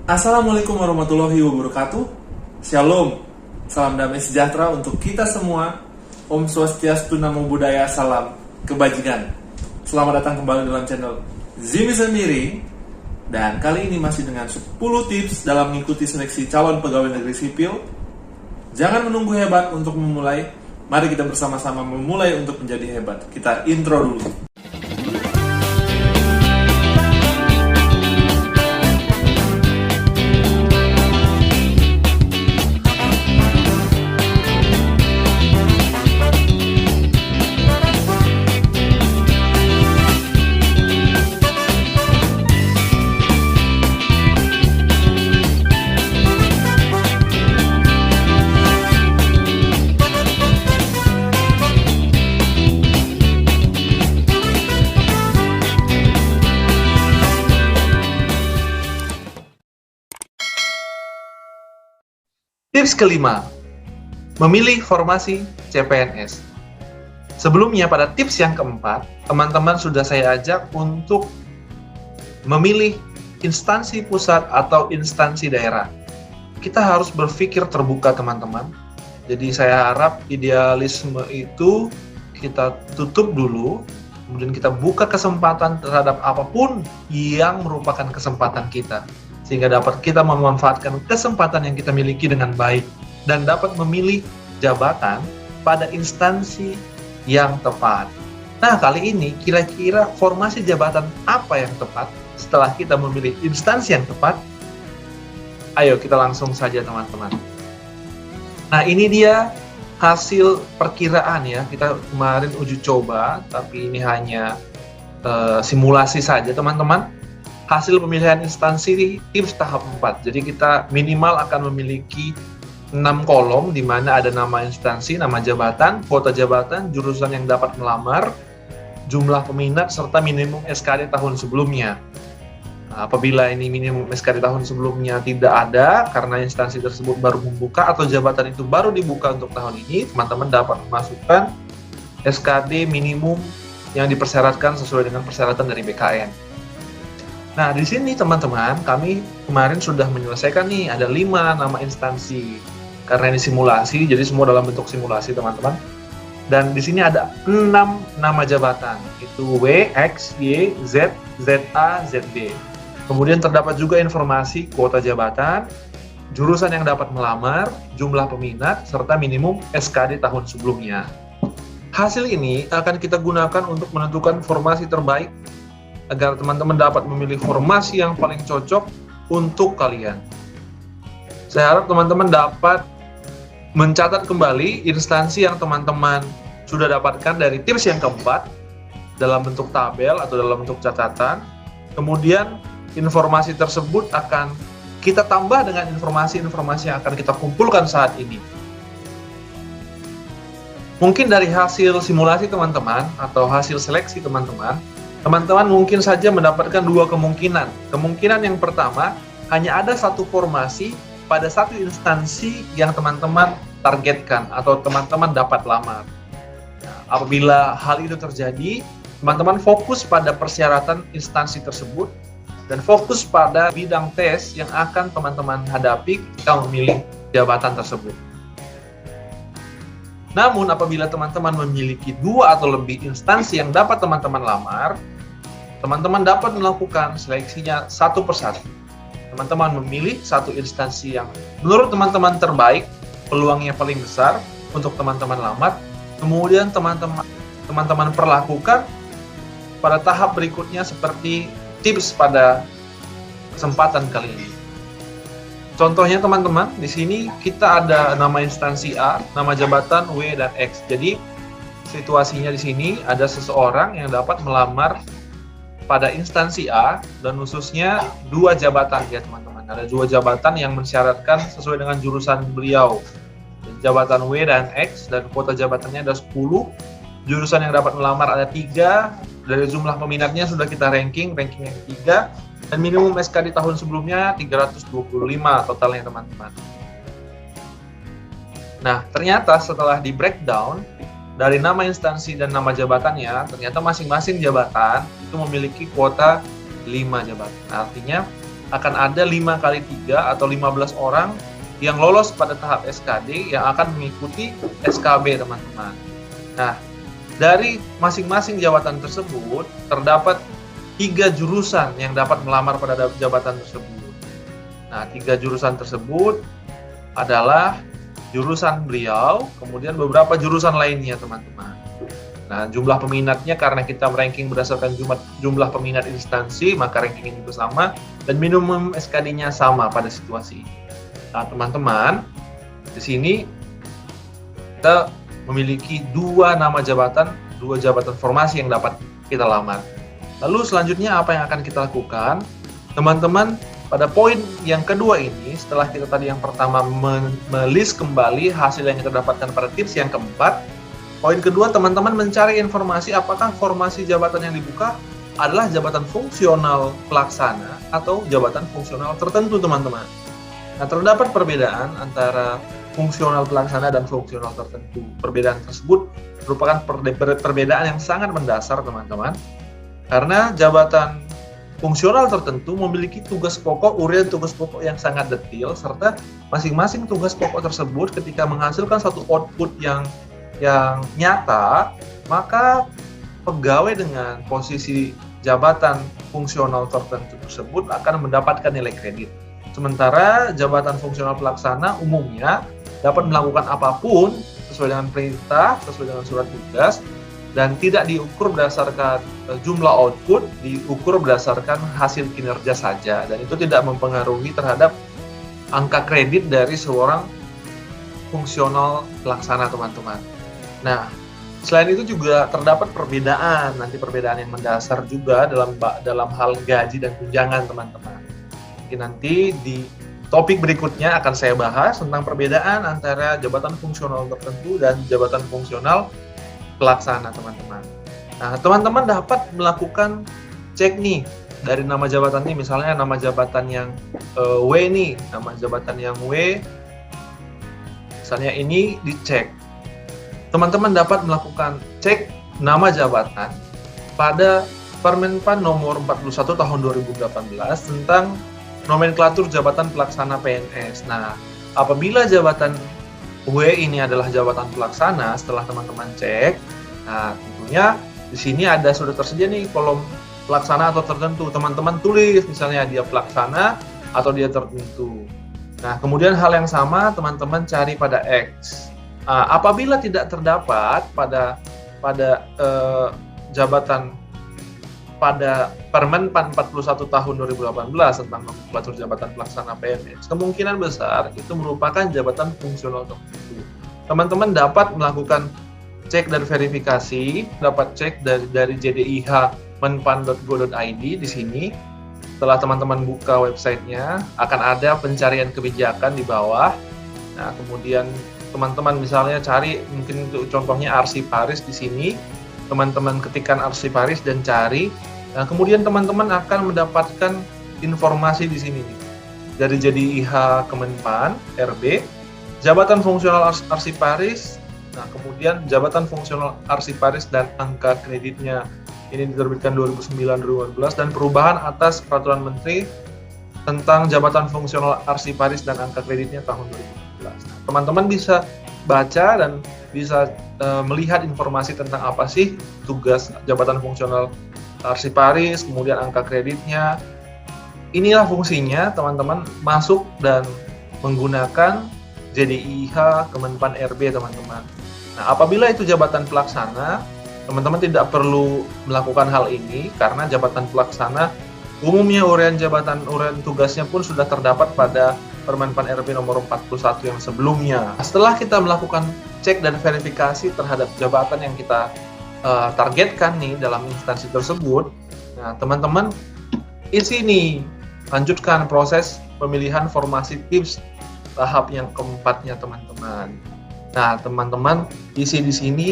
Assalamualaikum warahmatullahi wabarakatuh. Shalom. Salam damai sejahtera untuk kita semua. Om Swastiastu, Namo Buddhaya, salam kebajikan. Selamat datang kembali dalam channel Zimi Sendiri. Dan kali ini masih dengan 10 tips dalam mengikuti seleksi calon pegawai negeri sipil. Jangan menunggu hebat untuk memulai. Mari kita bersama-sama memulai untuk menjadi hebat. Kita intro dulu. Tips kelima, memilih formasi CPNS. Sebelumnya pada tips yang keempat, teman-teman sudah saya ajak untuk memilih instansi pusat atau instansi daerah. Kita harus berpikir terbuka, teman-teman. Jadi saya harap idealisme itu kita tutup dulu, kemudian kita buka kesempatan terhadap apapun yang merupakan kesempatan kita, sehingga dapat kita memanfaatkan kesempatan yang kita miliki dengan baik dan dapat memilih jabatan pada instansi yang tepat. Nah, kali ini kira-kira formasi jabatan apa yang tepat setelah kita memilih instansi yang tepat? Ayo kita langsung saja, teman-teman. Nah, ini dia hasil perkiraan ya. Kita kemarin uji coba, tapi ini hanya simulasi saja, teman-teman. Hasil pemilihan instansi tips tahap 4. Jadi kita minimal akan memiliki 6 kolom di mana ada nama instansi, nama jabatan, kuota jabatan, jurusan yang dapat melamar, jumlah peminat, serta minimum SKD tahun sebelumnya. Nah, apabila ini minimum SKD tahun sebelumnya tidak ada karena instansi tersebut baru membuka atau jabatan itu baru dibuka untuk tahun ini, teman-teman dapat memasukkan SKD minimum yang dipersyaratkan sesuai dengan persyaratan dari BKN. Nah, di sini teman-teman, kami kemarin sudah menyelesaikan nih, ada 5 nama instansi. Karena ini simulasi, jadi semua dalam bentuk simulasi, teman-teman. Dan di sini ada 6 nama jabatan, itu W, X, Y, Z, ZA, ZB. Kemudian terdapat juga informasi kuota jabatan, jurusan yang dapat melamar, jumlah peminat, serta minimum SKD tahun sebelumnya. Hasil ini akan kita gunakan untuk menentukan formasi terbaik agar teman-teman dapat memilih formasi yang paling cocok untuk kalian. Saya harap teman-teman dapat mencatat kembali instansi yang teman-teman sudah dapatkan dari tips yang keempat dalam bentuk tabel atau dalam bentuk catatan. Kemudian informasi tersebut akan kita tambah dengan informasi-informasi yang akan kita kumpulkan saat ini. Mungkin dari hasil simulasi teman-teman atau hasil seleksi teman-teman mungkin saja mendapatkan 2 kemungkinan. Kemungkinan yang pertama, hanya ada satu formasi pada satu instansi yang teman-teman targetkan atau teman-teman dapat lamar. Nah, apabila hal itu terjadi, teman-teman fokus pada persyaratan instansi tersebut dan fokus pada bidang tes yang akan teman-teman hadapi ketika memilih jabatan tersebut. Namun, apabila teman-teman memiliki 2 atau lebih instansi yang dapat teman-teman lamar, teman-teman dapat melakukan seleksinya satu persatu. Teman-teman memilih satu instansi yang menurut teman-teman terbaik, peluangnya paling besar untuk teman-teman lamar, kemudian teman-teman perlakukan pada tahap berikutnya seperti tips pada kesempatan kali ini. Contohnya teman-teman, di sini kita ada nama instansi A, nama jabatan W dan X. Jadi situasinya di sini ada seseorang yang dapat melamar pada instansi A dan khususnya 2 jabatan ya teman-teman. Ada 2 jabatan yang mensyaratkan sesuai dengan jurusan beliau. Jabatan W dan X dan kuota jabatannya ada 10. Jurusan yang dapat melamar ada 3. Dari jumlah peminatnya sudah kita ranking yang ketiga. Dan minimum SKD tahun sebelumnya 325 totalnya teman-teman. Nah, ternyata setelah di breakdown dari nama instansi dan nama jabatannya, ternyata masing-masing jabatan itu memiliki kuota 5 jabatan. Artinya akan ada 5 kali 3 atau 15 orang yang lolos pada tahap SKD yang akan mengikuti SKB, teman-teman. Nah, dari masing-masing jabatan tersebut terdapat 3 jurusan yang dapat melamar pada jabatan tersebut. Nah, 3 jurusan tersebut adalah jurusan beliau, kemudian beberapa jurusan lainnya, teman-teman. Nah, jumlah peminatnya karena kita ranking berdasarkan jumlah peminat instansi, maka rankingnya juga sama, dan minimum SKD-nya sama pada situasi ini. Nah, teman-teman, di sini kita memiliki 2 nama jabatan, 2 jabatan formasi yang dapat kita lamar. Lalu selanjutnya apa yang akan kita lakukan? Teman-teman, pada poin yang kedua ini, setelah kita tadi yang pertama melist kembali hasil yang kita dapatkan pada tips yang keempat, poin kedua, teman-teman mencari informasi apakah formasi jabatan yang dibuka adalah jabatan fungsional pelaksana atau jabatan fungsional tertentu, teman-teman. Nah, terdapat perbedaan antara fungsional pelaksana dan fungsional tertentu. Perbedaan tersebut merupakan perbedaan yang sangat mendasar, teman-teman. Karena jabatan fungsional tertentu memiliki tugas pokok, uraian tugas pokok yang sangat detail, serta masing-masing tugas pokok tersebut ketika menghasilkan satu output yang nyata, maka pegawai dengan posisi jabatan fungsional tertentu tersebut akan mendapatkan nilai kredit. Sementara jabatan fungsional pelaksana umumnya dapat melakukan apapun sesuai dengan perintah, sesuai dengan surat tugas, dan tidak diukur berdasarkan jumlah output, diukur berdasarkan hasil kinerja saja, dan itu tidak mempengaruhi terhadap angka kredit dari seorang fungsional pelaksana, teman-teman. Nah, selain itu juga terdapat perbedaan yang mendasar juga dalam hal gaji dan tunjangan, teman-teman. Mungkin nanti di topik berikutnya akan saya bahas tentang perbedaan antara jabatan fungsional tertentu dan jabatan fungsional pelaksana, teman-teman. Nah, teman-teman dapat melakukan cek nih dari nama jabatan ini, misalnya nama jabatan yang W nih, nama jabatan yang W, misalnya ini dicek. Teman-teman dapat melakukan cek nama jabatan pada Permenpan nomor 41 tahun 2018 tentang nomenklatur jabatan pelaksana PNS. Nah, apabila jabatan W ini adalah jabatan pelaksana, setelah teman-teman cek, nah tentunya di sini sudah tersedia nih kolom pelaksana atau tertentu. Teman-teman tulis misalnya dia pelaksana atau dia tertentu. Nah, kemudian hal yang sama teman-teman cari pada X. Apabila tidak terdapat pada jabatan pada Permenpan 41 tahun 2018 tentang nomenklatur jabatan pelaksana PNS, kemungkinan besar itu merupakan jabatan fungsional tertentu. Teman-teman dapat melakukan cek dan verifikasi, dapat cek dari JDIH menpan.go.id di sini. Setelah teman-teman buka websitenya, akan ada pencarian kebijakan di bawah. Nah, kemudian teman-teman misalnya cari, mungkin untuk contohnya Arsiparis di sini, teman-teman ketikkan Arsiparis dan cari. Nah, kemudian teman-teman akan mendapatkan informasi di sini nih. Dari JDIH Kemenpan RB, jabatan fungsional Arsiparis. Nah, kemudian jabatan fungsional Arsiparis dan angka kreditnya ini diterbitkan 2009-2018 dan perubahan atas peraturan menteri tentang jabatan fungsional Arsiparis dan angka kreditnya tahun 2017. Nah, teman-teman bisa baca dan bisa melihat informasi tentang apa sih tugas jabatan fungsional Arsiparis, kemudian angka kreditnya. Inilah fungsinya, teman-teman masuk dan menggunakan JDIH Kemenpan RB, teman-teman. Nah, apabila itu jabatan pelaksana, teman-teman tidak perlu melakukan hal ini karena jabatan pelaksana umumnya uraian tugasnya pun sudah terdapat pada Permenpan RB nomor 41 yang sebelumnya. Setelah kita melakukan cek dan verifikasi terhadap jabatan yang kita targetkan nih dalam instansi tersebut, nah teman-teman di sini lanjutkan proses pemilihan formasi tips tahap yang keempatnya, teman-teman. Nah, teman-teman isi di sini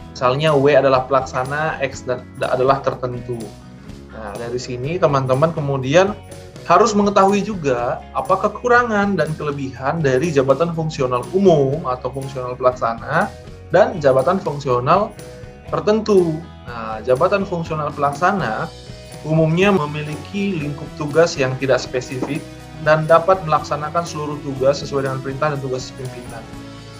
misalnya W adalah pelaksana, X adalah tertentu. Nah, dari sini teman-teman kemudian harus mengetahui juga apa kekurangan dan kelebihan dari jabatan fungsional umum atau fungsional pelaksana dan jabatan fungsional tertentu. Nah, jabatan fungsional pelaksana umumnya memiliki lingkup tugas yang tidak spesifik dan dapat melaksanakan seluruh tugas sesuai dengan perintah dan tugas pimpinan.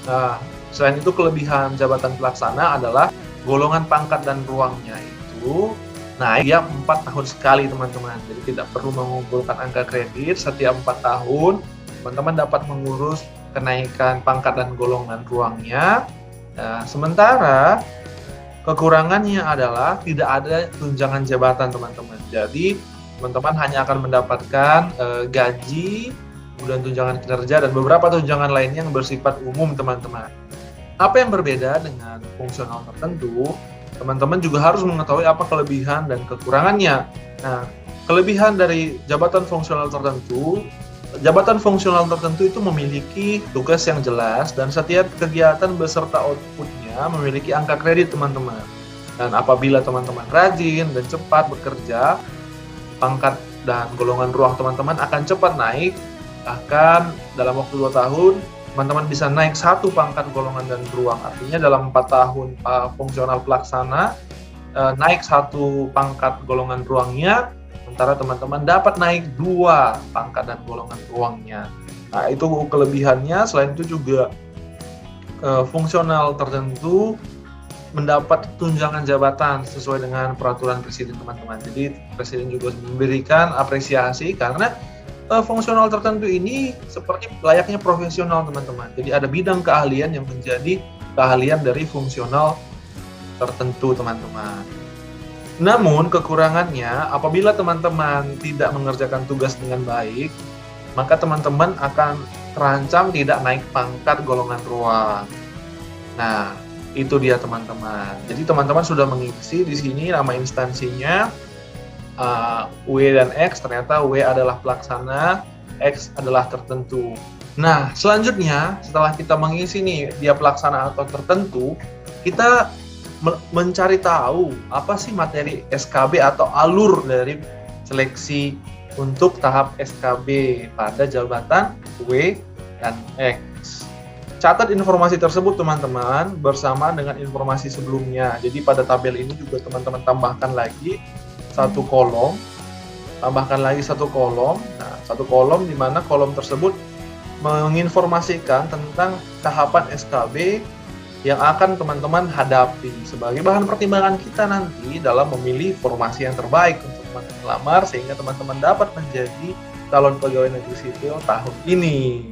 Nah, selain itu kelebihan jabatan pelaksana adalah golongan pangkat dan ruangnya itu naik tiap 4 tahun sekali, teman-teman. Jadi tidak perlu mengumpulkan angka kredit setiap 4 tahun. Teman-teman dapat mengurus kenaikan pangkat dan golongan ruangnya. Nah, sementara kekurangannya adalah tidak ada tunjangan jabatan, teman-teman. Jadi teman-teman hanya akan mendapatkan gaji, kemudian tunjangan kinerja, dan beberapa tunjangan lainnya yang bersifat umum, teman-teman. Apa yang berbeda dengan fungsional tertentu, teman-teman juga harus mengetahui apa kelebihan dan kekurangannya. Nah, kelebihan dari jabatan fungsional tertentu itu memiliki tugas yang jelas dan setiap kegiatan beserta outputnya memiliki angka kredit, teman-teman. Dan apabila teman-teman rajin dan cepat bekerja, pangkat dan golongan ruang teman-teman akan cepat naik. Bahkan dalam waktu 2 tahun, teman-teman bisa naik 1 pangkat golongan dan ruang. Artinya dalam 4 tahun fungsional pelaksana, naik 1 pangkat golongan ruangnya, sementara teman-teman dapat naik 2 pangkat dan golongan ruangnya. Nah, itu kelebihannya. Selain itu juga fungsional tertentu mendapat tunjangan jabatan sesuai dengan peraturan presiden, teman-teman. Jadi presiden juga memberikan apresiasi karena fungsional tertentu ini seperti layaknya profesional, teman-teman. Jadi ada bidang keahlian yang menjadi keahlian dari fungsional tertentu, teman-teman. Namun kekurangannya, apabila teman-teman tidak mengerjakan tugas dengan baik, maka teman-teman akan terancam tidak naik pangkat golongan ruang. Nah, itu dia, teman-teman. Jadi teman-teman sudah mengisi di sini nama instansinya, W dan X. Ternyata W adalah pelaksana, X adalah tertentu. Nah, selanjutnya setelah kita mengisi nih dia pelaksana atau tertentu, kita mencari tahu apa sih materi SKB atau alur dari seleksi untuk tahap SKB pada jabatan W dan X. Catat informasi tersebut, teman-teman, bersama dengan informasi sebelumnya. Jadi pada tabel ini juga teman-teman tambahkan lagi 1 kolom, Nah, 1 kolom di mana kolom tersebut menginformasikan tentang tahapan SKB yang akan teman-teman hadapi sebagai bahan pertimbangan kita nanti dalam memilih formasi yang terbaik untuk melamar sehingga teman-teman dapat menjadi calon pegawai negeri sipil tahun ini.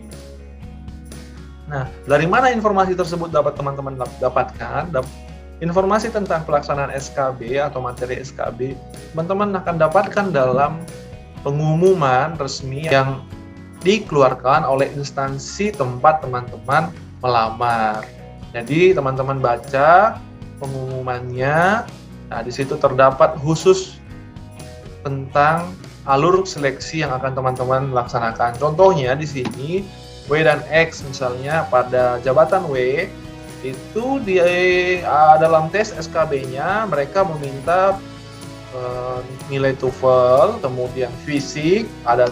Nah, dari mana informasi tersebut dapat teman-teman dapatkan? Informasi tentang pelaksanaan SKB atau materi SKB, teman-teman akan dapatkan dalam pengumuman resmi yang dikeluarkan oleh instansi tempat teman-teman melamar. Jadi teman-teman baca pengumumannya. Nah, di situ terdapat khusus tentang alur seleksi yang akan teman-teman laksanakan. Contohnya di sini W dan X, misalnya pada jabatan W itu di dalam tes SKB-nya mereka meminta nilai TOEFL, kemudian fisik, ada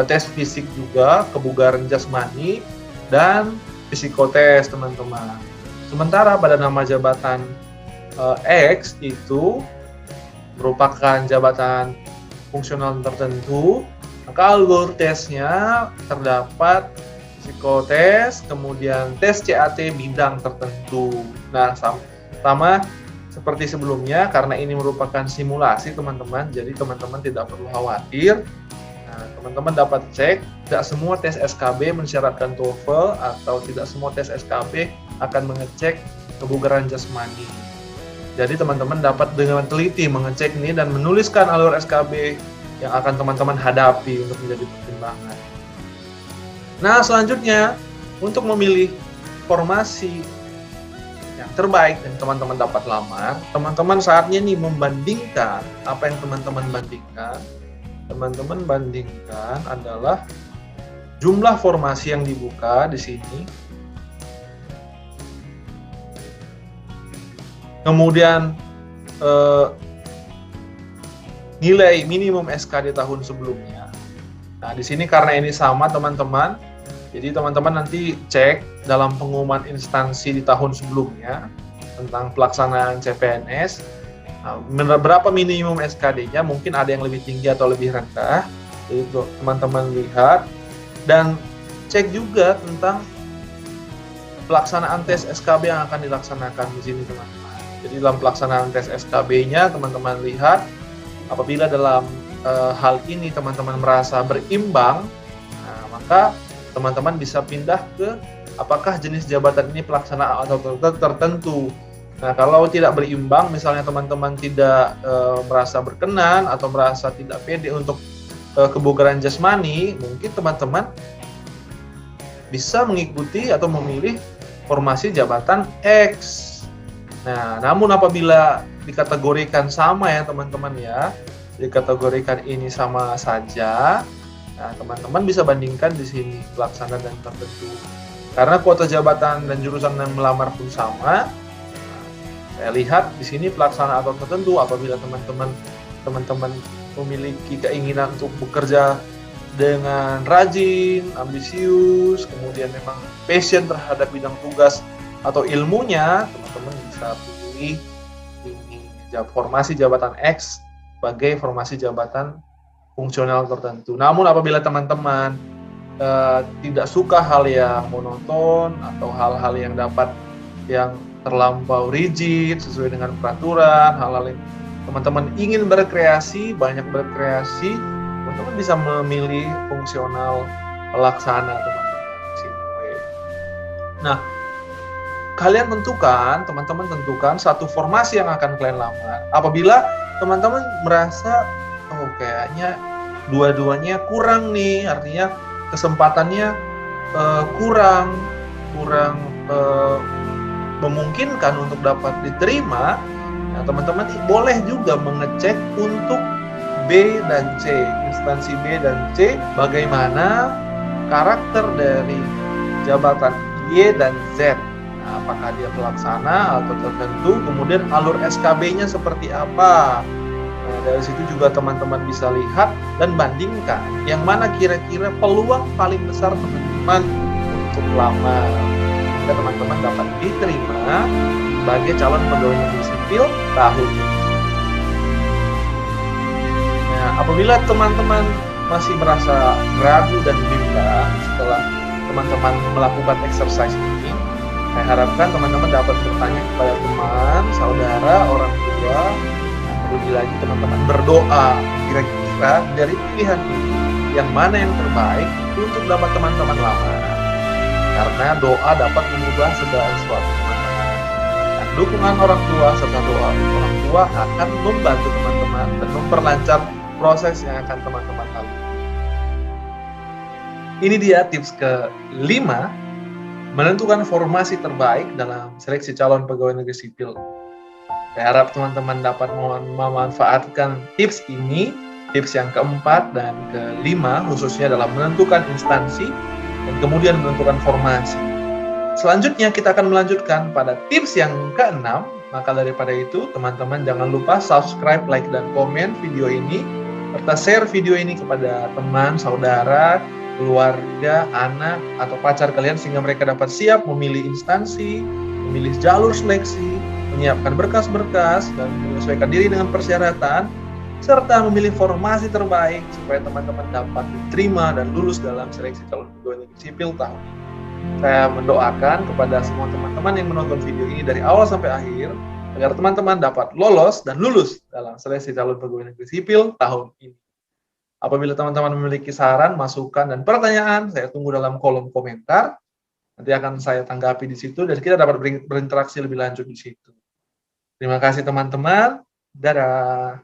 tes fisik juga, kebugaran jasmani, dan psikotes, teman-teman. Sementara pada nama jabatan X itu merupakan jabatan fungsional tertentu, maka alur tesnya terdapat psikotes, kemudian tes CAT bidang tertentu. Nah, sama seperti sebelumnya, karena ini merupakan simulasi, teman-teman, jadi teman-teman tidak perlu khawatir. Nah, teman-teman dapat cek, tidak semua tes SKB mensyaratkan TOEFL atau tidak semua tes SKB akan mengecek kebugaran jasmani. Jadi teman-teman dapat dengan teliti mengecek ini dan menuliskan alur SKB yang akan teman-teman hadapi untuk menjadi pertimbangan. Nah, selanjutnya untuk memilih formasi yang terbaik dan teman-teman dapat lamar, teman-teman saatnya nih membandingkan apa yang teman-teman bandingkan. Teman-teman bandingkan adalah jumlah formasi yang dibuka di sini, kemudian nilai minimum SK di tahun sebelumnya. Nah, di sini karena ini sama, teman-teman, jadi teman-teman nanti cek dalam pengumuman instansi di tahun sebelumnya tentang pelaksanaan CPNS. Berapa minimum SKD-nya, mungkin ada yang lebih tinggi atau lebih rendah. Jadi teman-teman lihat dan cek juga tentang pelaksanaan tes SKB yang akan dilaksanakan di sini, teman-teman. Jadi dalam pelaksanaan tes SKB-nya, teman-teman lihat apabila dalam hal ini teman-teman merasa berimbang, maka teman-teman bisa pindah ke apakah jenis jabatan ini pelaksana atau tertentu. Nah, kalau tidak berimbang, misalnya teman-teman tidak merasa berkenan atau merasa tidak pede untuk kebugaran jasmani, mungkin teman-teman bisa mengikuti atau memilih formasi jabatan X. Nah, namun apabila dikategorikan sama ya teman-teman ya, dikategorikan ini sama saja, nah teman-teman bisa bandingkan di sini pelaksana dan tertentu. Karena kuota jabatan dan jurusan yang melamar pun sama, saya lihat di sini pelaksana atau tertentu apabila teman-teman memiliki keinginan untuk bekerja dengan rajin, ambisius, kemudian memang passion terhadap bidang tugas atau ilmunya, teman-teman bisa pilih ini formasi jabatan X sebagai formasi jabatan fungsional tertentu. Namun apabila teman-teman tidak suka hal yang monoton atau hal-hal yang terlampau rigid sesuai dengan peraturan, hal-hal yang teman-teman ingin berkreasi, banyak berkreasi, teman-teman bisa memilih fungsional pelaksana, teman-teman. Nah, teman-teman tentukan satu formasi yang akan kalian lamar. Apabila teman-teman merasa, oh kayaknya dua-duanya kurang nih, artinya kesempatannya kurang memungkinkan untuk dapat diterima, nah, teman-teman boleh juga mengecek untuk B dan C, instansi B dan C, bagaimana karakter dari jabatan Y dan Z. Nah, apakah dia pelaksana atau tertentu, kemudian alur SKB-nya seperti apa. Nah, dari situ juga teman-teman bisa lihat dan bandingkan yang mana kira-kira peluang paling besar teman-teman untuk lamar. Teman-teman dapat diterima sebagai calon pegawai negeri sipil tahun ini. Nah, apabila teman-teman masih merasa ragu dan bimbang setelah teman-teman melakukan exercise ini, saya harapkan teman-teman dapat bertanya kepada teman, saudara, orang tua. Terlebih lagi teman-teman berdoa, kira-kira dari pilihan ini yang mana yang terbaik untuk dapat teman-teman lamar. Karena doa dapat mengubah segala sesuatu, teman-teman. Dan dukungan orang tua serta doa orang tua akan membantu teman-teman dan memperlancar proses yang akan teman-teman lalui. Ini dia tips ke-5, menentukan formasi terbaik dalam seleksi calon pegawai negeri sipil. Saya harap teman-teman dapat memanfaatkan tips ini, tips yang keempat dan kelima, khususnya dalam menentukan instansi dan kemudian menentukan formasi. Selanjutnya kita akan melanjutkan pada tips yang keenam. Maka daripada itu, teman-teman jangan lupa subscribe, like, dan komen video ini, serta share video ini kepada teman, saudara, keluarga, anak, atau pacar kalian sehingga mereka dapat siap memilih instansi, memilih jalur seleksi, menyiapkan berkas-berkas, dan menyesuaikan diri dengan persyaratan, serta memilih formasi terbaik supaya teman-teman dapat diterima dan lulus dalam seleksi calon pegawai negeri sipil tahun ini. Saya mendoakan kepada semua teman-teman yang menonton video ini dari awal sampai akhir, agar teman-teman dapat lolos dan lulus dalam seleksi calon pegawai negeri sipil tahun ini. Apabila teman-teman memiliki saran, masukan, dan pertanyaan, saya tunggu dalam kolom komentar. Nanti akan saya tanggapi di situ dan kita dapat berinteraksi lebih lanjut di situ. Terima kasih teman-teman. Dadah.